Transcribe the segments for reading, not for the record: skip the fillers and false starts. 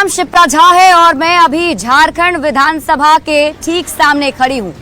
नाम शिप्रा झा है और मैं अभी झारखंड विधानसभा के ठीक सामने खड़ी हूँ।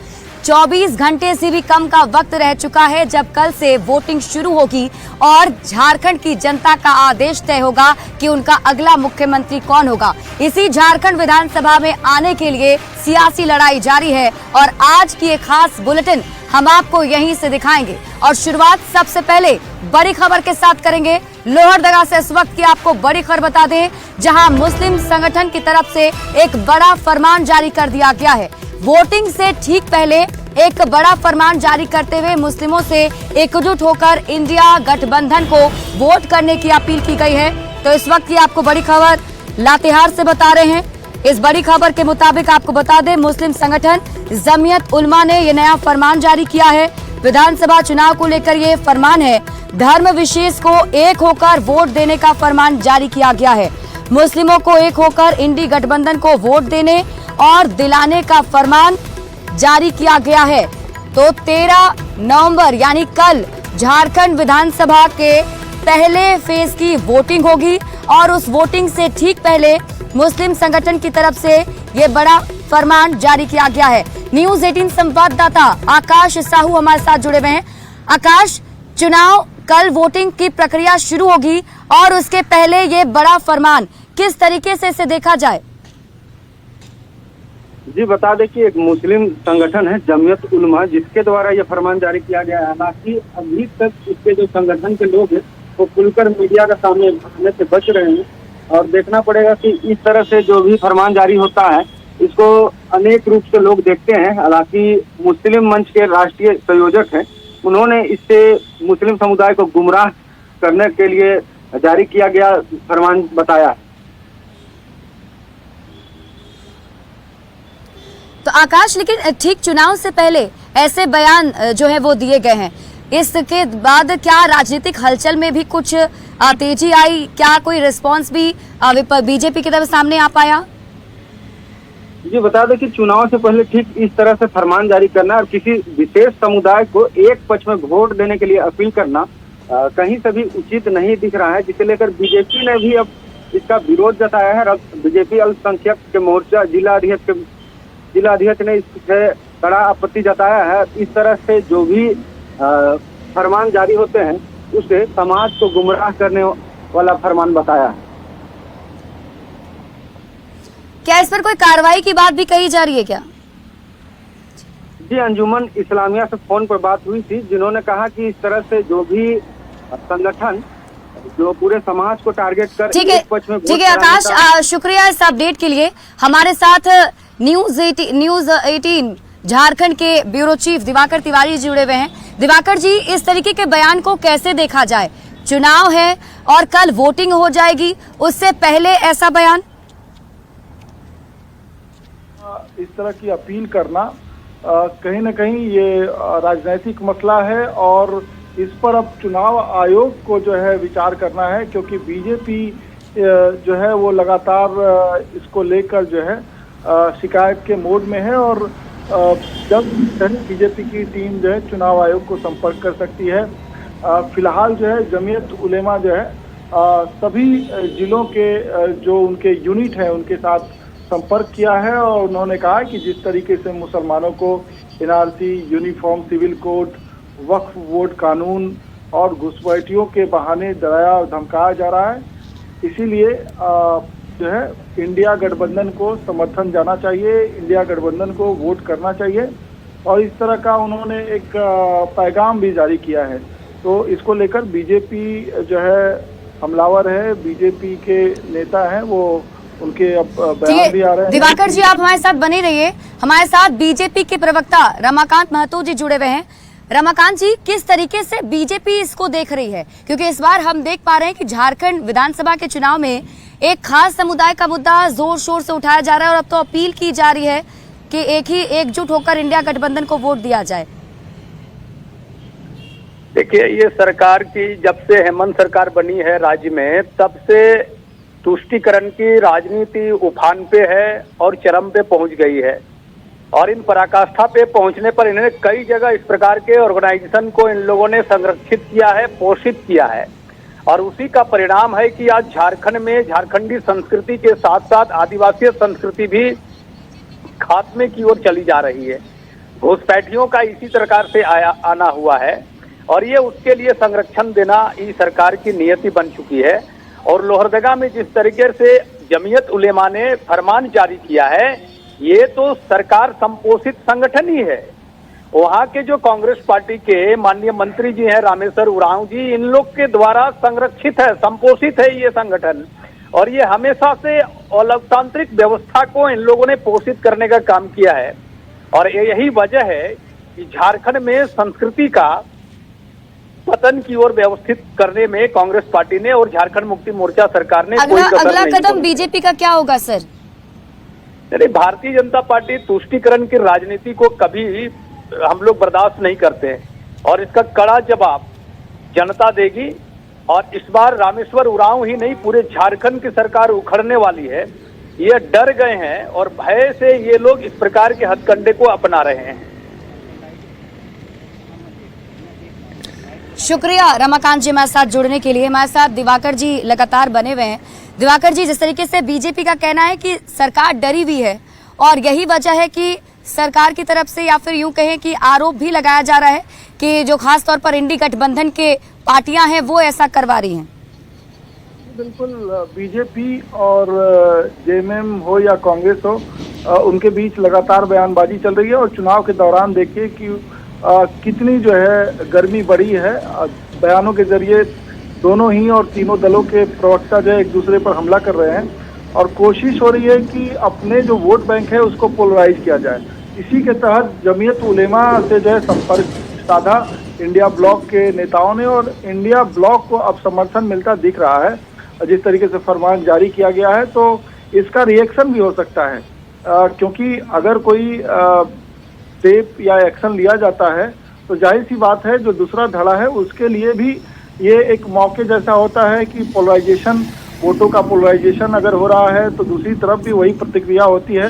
24 घंटे से भी कम का वक्त रह चुका है जब कल से वोटिंग शुरू होगी और झारखंड की जनता का आदेश तय होगा कि उनका अगला मुख्यमंत्री कौन होगा। इसी झारखंड विधानसभा में आने के लिए सियासी लड़ाई जारी है और आज की एक खास बुलेटिन हम आपको यहीं से दिखाएंगे। और शुरुआत सबसे पहले बड़ी खबर के साथ करेंगे। लोहरदगा से इस वक्त की आपको बड़ी खबर बता दें, जहां मुस्लिम संगठन की तरफ से एक बड़ा फरमान जारी कर दिया गया है। वोटिंग से ठीक पहले एक बड़ा फरमान जारी करते हुए मुस्लिमों से एकजुट होकर इंडिया गठबंधन को वोट करने की अपील की गई है। तो इस वक्त की आपको बड़ी खबर लातेहार से बता रहे हैं। इस बड़ी खबर के मुताबिक आपको बता दें, मुस्लिम संगठन जमीयत उलमा ने यह नया फरमान जारी किया है। विधानसभा चुनाव को लेकर ये फरमान है। धर्म विशेष को एक होकर वोट देने का फरमान जारी किया गया है। मुस्लिमों को एक होकर इंडी गठबंधन को वोट देने और दिलाने का फरमान जारी किया गया है। तो 13 नवंबर यानी कल झारखंड विधानसभा के पहले फेज की वोटिंग होगी और उस वोटिंग से ठीक पहले मुस्लिम संगठन की तरफ से ये बड़ा फरमान जारी किया गया है। न्यूज़ 18 संवाददाता आकाश साहू हमारे साथ जुड़े हुए हैं। आकाश, चुनाव कल वोटिंग की प्रक्रिया शुरू होगी और उसके पहले ये बड़ा फरमान किस तरीके से इसे देखा जाए? जी बता दें कि एक मुस्लिम संगठन है जमीयत उलमा, जिसके द्वारा ये फरमान जारी किया गया है। हालांकि अभी तक इसके जो संगठन के लोग हैं वो खुलकर मीडिया के सामने आने से बच रहे हैं और देखना पड़ेगा कि इस तरह से जो भी फरमान जारी होता है इसको अनेक रूप से लोग देखते हैं। हालांकि मुस्लिम मंच के राष्ट्रीय संयोजक हैं, उन्होंने इससे मुस्लिम समुदाय को गुमराह करने के लिए जारी किया गया फरमान बताया। तो आकाश, लेकिन ठीक चुनाव से पहले ऐसे बयान जो है वो दिए गए हैं, इसके बाद क्या राजनीतिक हलचल में भी कुछ तेजी आई? क्या कोई रिस्पांस भी बीजेपी की तरफ सामने आ पाया? जी बता दें कि चुनाव से पहले ठीक इस तरह से फरमान जारी करना और किसी विशेष समुदाय को एक पक्ष में वोट देने के लिए अपील करना कहीं से भी उचित नहीं दिख रहा है, जिसे लेकर बीजेपी ने भी अब इसका विरोध जताया है। बीजेपी अल्पसंख्यक के मोर्चा जिलाध्यक्ष ने इससे कड़ा आपत्ति जताया है। इस तरह से जो भी फरमान जारी होते हैं उसे समाज को गुमराह करने वाला फरमान बताया है। क्या इस पर कोई कार्रवाई की बात भी कही जा रही है क्या? जी, अंजुमन इस्लामिया से फोन पर बात हुई थी, जिन्होंने कहा कि इस तरह से जो भी संगठन जो पूरे समाज को टारगेट कर ठीक है आकाश, शुक्रिया इस अपडेट के लिए। हमारे साथ न्यूज़ 18 झारखंड के ब्यूरो चीफ दिवाकर तिवारी जुड़े हुए हैं। दिवाकर जी, इस तरीके के बयान को कैसे देखा जाए? चुनाव है और कल वोटिंग हो जाएगी, उससे पहले ऐसा बयान? इस तरह की अपील करना कहीं न कहीं ये राजनीतिक मसला है और इस पर अब चुनाव आयोग को जो है विचार करना है, क्योंकि बीजेपी जो है वो लगातार इसको लेकर जो है शिकायत के मोड में है और जब बीजेपी की टीम जो है चुनाव आयोग को संपर्क कर सकती है। फिलहाल जो है जमीयत उलेमा जो है सभी जिलों के जो उनके यूनिट हैं उनके साथ संपर्क किया है और उन्होंने कहा कि जिस तरीके से मुसलमानों को एनआरसी, यूनिफॉर्म सिविल कोड, वक्फ वोट कानून और घुसपैठियों के बहाने डराया और धमकाया जा रहा है, इसीलिए जो है इंडिया गठबंधन को समर्थन जाना चाहिए, इंडिया गठबंधन को वोट करना चाहिए और इस तरह का उन्होंने एक पैगाम भी जारी किया है। तो इसको लेकर बीजेपी जो है हमलावर है, बीजेपी के नेता हैं, वो उनके अब बयान भी आ रहे हैं। दिवाकर जी, आप हमारे साथ बने रहिए। हमारे साथ बीजेपी के प्रवक्ता रमाकांत महतो जी जुड़े हुए हैं। रमाकांत जी, किस तरीके से बीजेपी इसको देख रही है? क्योंकि इस बार हम देख पा रहे हैं कि झारखंड विधानसभा के चुनाव में एक खास समुदाय का मुद्दा जोर शोर से उठाया जा रहा है और अब तो अपील की जा रही है कि एकजुट होकर इंडिया गठबंधन को वोट दिया जाए। देखिए, ये सरकार की जब से हेमंत सरकार बनी है राज्य में, तब से तुष्टीकरण की राजनीति उफान पे है और चरम पे पहुंच गई है और इन पराकाष्ठा पे पहुंचने पर इन्होंने कई जगह इस प्रकार के ऑर्गेनाइजेशन को इन लोगों ने संरक्षित किया है, पोषित किया है। और उसी का परिणाम है कि आज झारखंड में झारखंडी संस्कृति के साथ साथ आदिवासी संस्कृति भी खात्मे की ओर चली जा रही है। घुसपैठियों का इसी प्रकार से आना हुआ है और ये उसके लिए संरक्षण देना इस सरकार की नियति बन चुकी है। और लोहरदगा में जिस तरीके से जमीयत उलेमा ने फरमान जारी किया है, ये तो सरकार संपोषित संगठन ही है। वहाँ के जो कांग्रेस पार्टी के माननीय मंत्री जी हैं रामेश्वर उरांव जी, इन लोग के द्वारा संरक्षित है, संपोषित है ये संगठन। और ये हमेशा से लोकतांत्रिक व्यवस्था को इन लोगों ने पोषित करने का काम किया है। और यही वजह है कि झारखंड में संस्कृति का पतन की ओर व्यवस्थित करने में कांग्रेस पार्टी ने और झारखंड मुक्ति मोर्चा सरकार ने कोई कसर अगला नहीं कदम छोड़ी। बीजेपी का क्या होगा सर? अरे भारतीय जनता पार्टी तुष्टीकरण की राजनीति को कभी हम लोग बर्दाश्त नहीं करते और इसका कड़ा जवाब जनता देगी। और इस बार रामेश्वर उरांव ही नहीं, पूरे झारखंड की सरकार उखड़ने वाली है। ये डर गए हैं और भय से ये लोग इस प्रकार के हथकंडे को अपना रहे हैं। शुक्रिया रमाकांत जी हमारे साथ जुड़ने के लिए। हमारे साथ दिवाकर जी लगातार बने हुए हैं। दिवाकर जी, जिस तरीके से बीजेपी का कहना है कि सरकार डरी हुई है और यही वजह है कि सरकार की तरफ से, या फिर यूं कहें कि आरोप भी लगाया जा रहा है कि जो खास तौर पर इंडी गठबंधन के पार्टियां हैं वो ऐसा करवा रही हैं। बिल्कुल, बीजेपी और जेएमएम हो या कांग्रेस हो, उनके बीच लगातार बयानबाजी चल रही है। और चुनाव के दौरान देखिए कि कितनी जो है गर्मी बढ़ी है। बयानों के जरिए दोनों ही और तीनों दलों के प्रवक्ता जो है एक दूसरे पर हमला कर रहे हैं और कोशिश हो रही है कि अपने जो वोट बैंक है उसको पोलराइज किया जाए। इसी के तहत जमीयत उलेमा से जो है संपर्क साधा इंडिया ब्लॉक के नेताओं ने और इंडिया ब्लॉक को अब समर्थन मिलता दिख रहा है। जिस तरीके से फरमान जारी किया गया है तो इसका रिएक्शन भी हो सकता है, क्योंकि अगर कोई स्टेप या एक्शन लिया जाता है तो जाहिर सी बात है जो दूसरा धड़ा है उसके लिए भी ये एक मौके जैसा होता है कि पोलराइजेशन, वोटों का पोलराइजेशन अगर हो रहा है तो दूसरी तरफ भी वही प्रतिक्रिया होती है।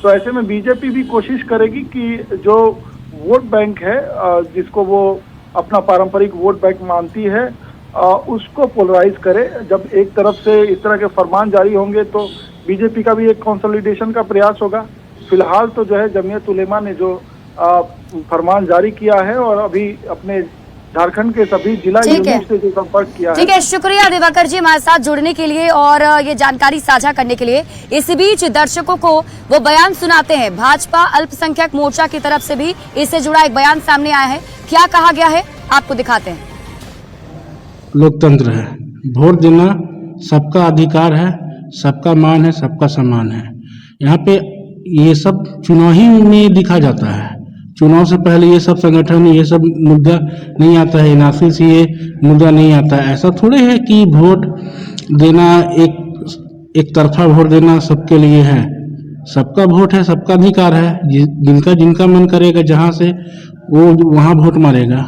तो ऐसे में बीजेपी भी कोशिश करेगी कि जो वोट बैंक है, जिसको वो अपना पारंपरिक वोट बैंक मानती है, उसको पोलराइज करे। जब एक तरफ से इस तरह के फरमान जारी होंगे तो बीजेपी का भी एक कंसोलिडेशन का प्रयास होगा। फिलहाल तो जो है जमीयत उलेमा ने जो फरमान जारी किया है और अभी अपने झारखंड के सभी जिला यूनिट से जो संपर्क किया है। ठीक है, शुक्रिया दिवाकर जी हमारे साथ जुड़ने के लिए और ये जानकारी साझा करने के लिए। इस बीच दर्शकों को वो बयान सुनाते हैं। भाजपा अल्पसंख्यक मोर्चा की तरफ से भी इससे जुड़ा एक बयान सामने आया है। क्या कहा गया है आपको दिखाते हैं। लोकतंत्र है, वोट देना सबका अधिकार है, सबका मान है, सबका सम्मान है। यहाँ पे ये सब चुनाव ही में दिखा जाता है। चुनाव से पहले ये सब संगठन, ये सब मुद्दा नहीं आता है, एनआरसी से ये मुद्दा नहीं आता है। ऐसा थोड़े है कि वोट देना एक तरफा वोट देना सबके लिए है। सबका वोट है, सबका अधिकार है। जिनका मन करेगा जहाँ से वो वहाँ वोट मारेगा।